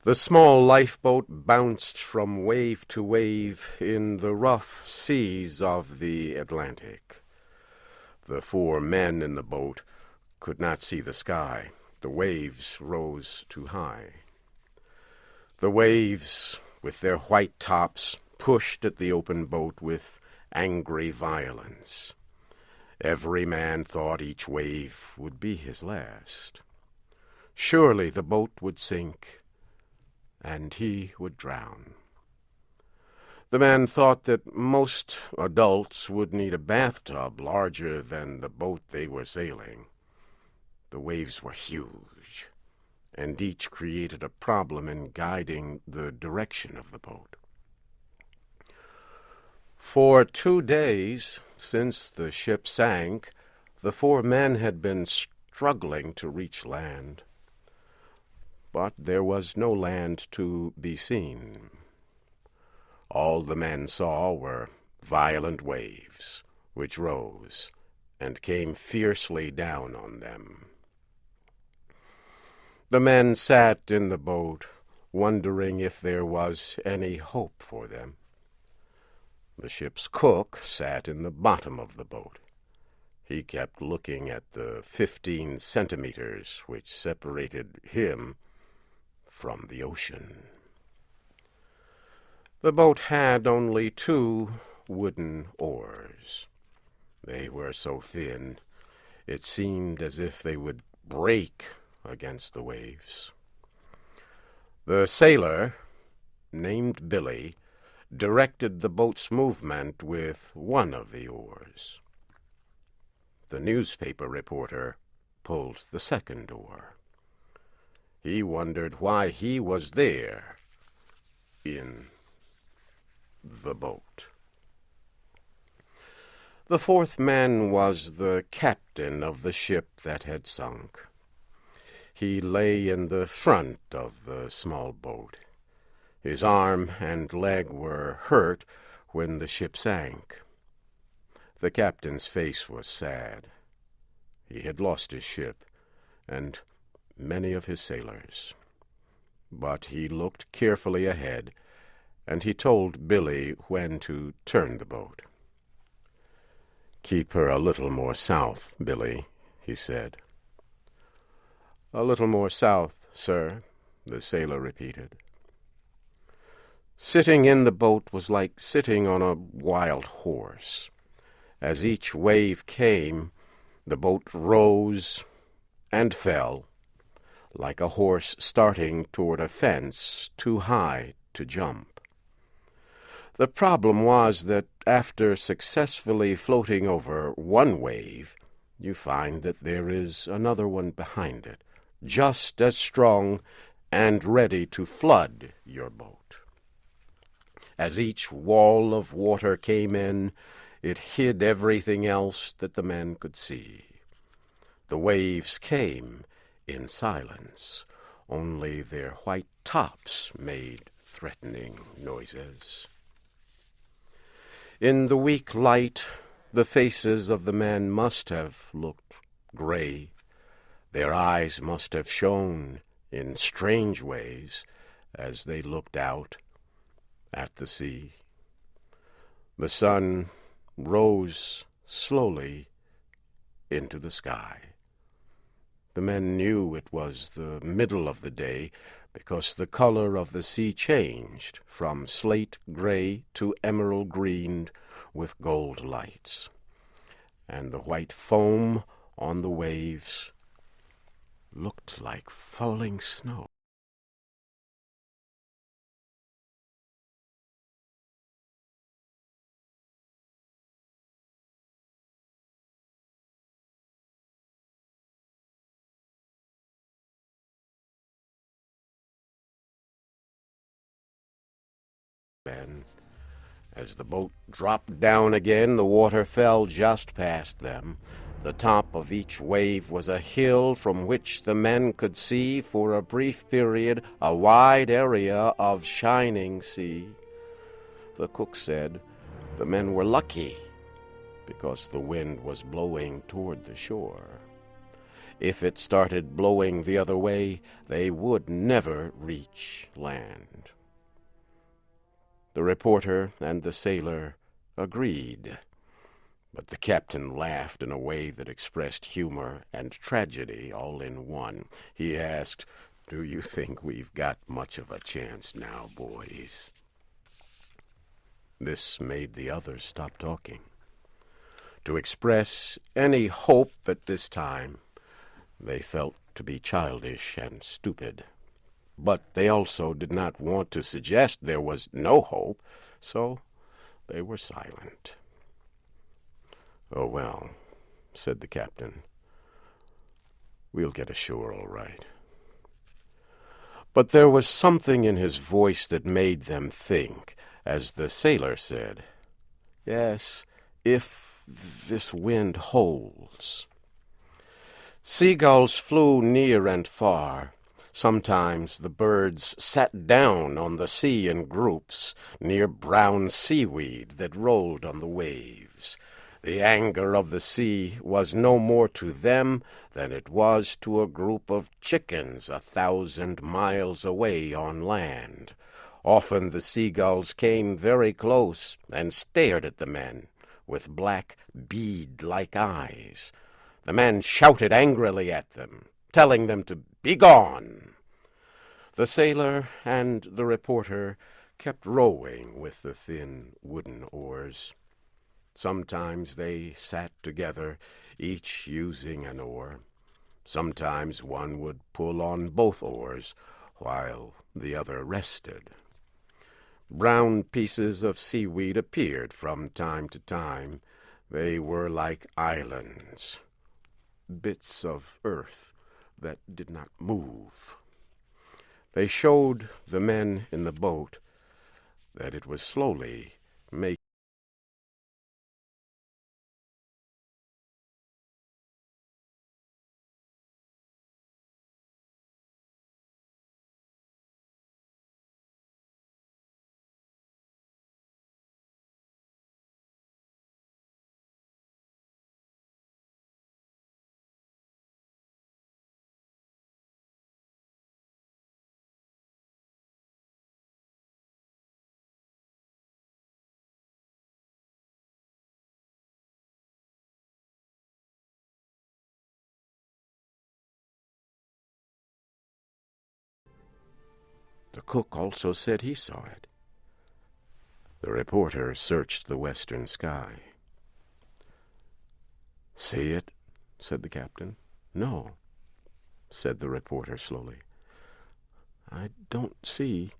The small lifeboat bounced from wave to wave in the rough seas of the Atlantic. The 4 men in the boat could not see the sky. The waves rose too high. The waves, with their white tops, pushed at the open boat with angry violence. Every man thought each wave would be his last. Surely the boat would sink, and he would drown. The man thought that most adults would need a bathtub larger than the boat they were sailing. The waves were huge, and each created a problem in guiding the direction of the boat. For 2 days, since the ship sank, the 4 men had been struggling to reach land. But there was no land to be seen. All the men saw were violent waves, which rose and came fiercely down on them. The men sat in the boat, wondering if there was any hope for them. The ship's cook sat in the bottom of the boat. He kept looking at the 15 centimeters which separated him from the ocean. The boat had only 2 wooden oars. They were so thin, it seemed as if they would break against the waves. The sailor, named Billy, directed the boat's movement with one of the oars. The newspaper reporter pulled the second oar. He wondered why he was there in the boat. The 4th man was the captain of the ship that had sunk. He lay in the front of the small boat. His arm and leg were hurt when the ship sank. The captain's face was sad. He had lost his ship and many of his sailors. But he looked carefully ahead, and he told Billy when to turn the boat. "Keep her a little more south, Billy," he said. "A little more south, sir," the sailor repeated. Sitting in the boat was like sitting on a wild horse. As each wave came, the boat rose and fell, like a horse starting toward a fence too high to jump. The problem was that after successfully floating over one wave, you find that there is another one behind it, just as strong and ready to flood your boat. As each wall of water came in, it hid everything else that the men could see. The waves came in silence. Only their white tops made threatening noises. In the weak light, the faces of the men must have looked gray. Their eyes must have shone in strange ways as they looked out at the sea. The sun rose slowly into the sky. The men knew it was the middle of the day because the color of the sea changed from slate gray to emerald green with gold lights, and the white foam on the waves looked like falling snow. As the boat dropped down again, the water fell just past them. The top of each wave was a hill from which the men could see for a brief period a wide area of shining sea. The cook said the men were lucky because the wind was blowing toward the shore. If it started blowing the other way, they would never reach land. The reporter and the sailor agreed, but the captain laughed in a way that expressed humor and tragedy all in one. He asked, "Do you think we've got much of a chance now, boys?" This made the others stop talking. To express any hope at this time, they felt to be childish and stupid. But they also did not want to suggest there was no hope, so they were silent. "Oh, well," said the captain, "we'll get ashore all right." But there was something in his voice that made them think, as the sailor said, "Yes, if this wind holds." Seagulls flew near and far. Sometimes the birds sat down on the sea in groups, near brown seaweed that rolled on the waves. The anger of the sea was no more to them than it was to a group of chickens 1,000 miles away on land. Often the seagulls came very close and stared at the men with black bead-like eyes. The men shouted angrily at them, telling them to be gone. The sailor and the reporter kept rowing with the thin wooden oars. Sometimes they sat together, each using an oar. Sometimes one would pull on both oars, while the other rested. Brown pieces of seaweed appeared from time to time. They were like islands, bits of earth that did not move. They showed the men in the boat that it was slowly making. The cook also said he saw it. The reporter searched the western sky. "See it?" said the captain. "No," said the reporter slowly. "I don't see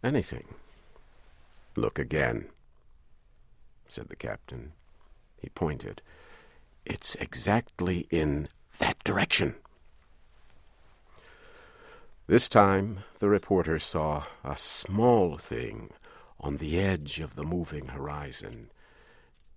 anything." "Look again," said the captain. He pointed. "It's exactly in that direction." This time the reporter saw a small thing on the edge of the moving horizon.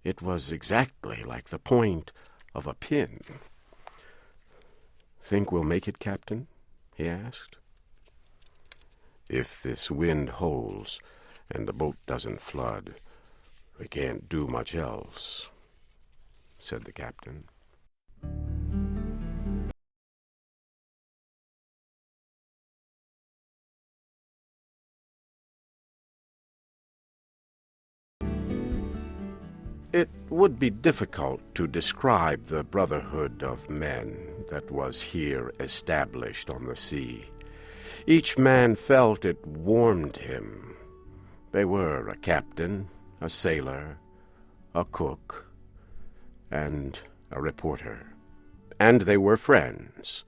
It was exactly like the point of a pin. "Think we'll make it, Captain?" he asked. "If this wind holds and the boat doesn't flood, we can't do much else," said the captain. It would be difficult to describe the brotherhood of men that was here established on the sea. Each man felt it warmed him. They were a captain, a sailor, a cook, and a reporter. And they were friends.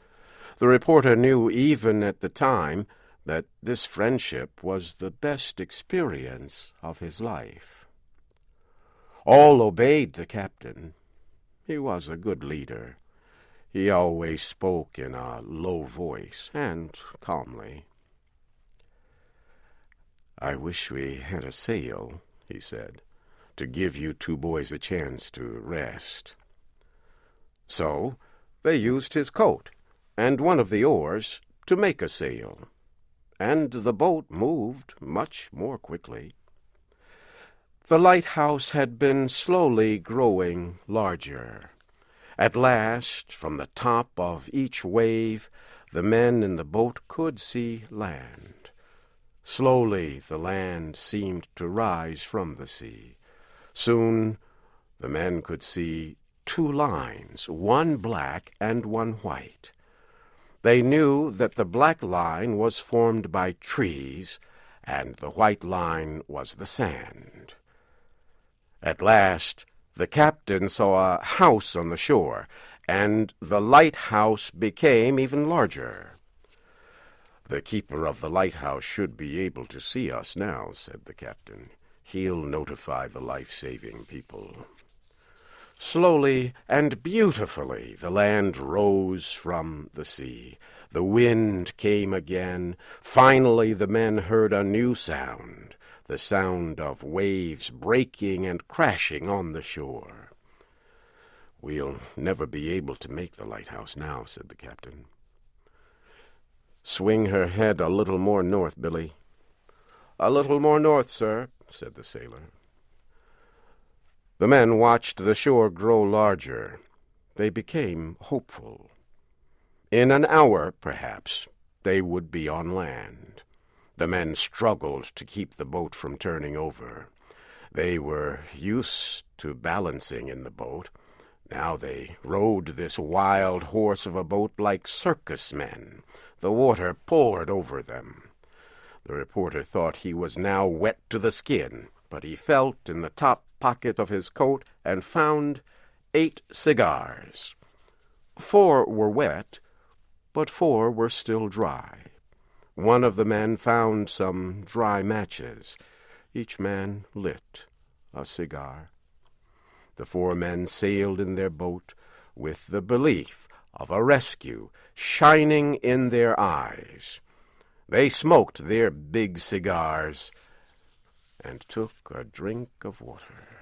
The reporter knew even at the time that this friendship was the best experience of his life. All obeyed the captain. He was a good leader. He always spoke in a low voice and calmly. "I wish we had a sail," he said, "to give you two boys a chance to rest." So they used his coat and one of the oars to make a sail, and the boat moved much more quickly. The lighthouse had been slowly growing larger, At last, from the top of each wave, the men in the boat could see land. Slowly the land seemed to rise from the sea. Soon the men could see two lines, one black and one white. They knew that the black line was formed by trees, and the white line was the sand. At last the captain saw a house on the shore, and the lighthouse became even larger. "The keeper of the lighthouse should be able to see us now," said the captain. "He'll notify the life-saving people." Slowly and beautifully the land rose from the sea. The wind came again. Finally the men heard a new sound, the sound of waves breaking and crashing on the shore. "We'll never be able to make the lighthouse now," said the captain. "Swing her head a little more north, Billy." "A little more north, sir," said the sailor. The men watched the shore grow larger. They became hopeful. In an hour, perhaps, they would be on land. The men struggled to keep the boat from turning over. They were used to balancing in the boat. Now they rode this wild horse of a boat like circus men. The water poured over them. The reporter thought he was now wet to the skin, but he felt in the top pocket of his coat and found 8 cigars. 4 were wet, but 4 were still dry. One of the men found some dry matches. Each man lit a cigar. The 4 men sailed in their boat with the belief of a rescue shining in their eyes. They smoked their big cigars and took a drink of water.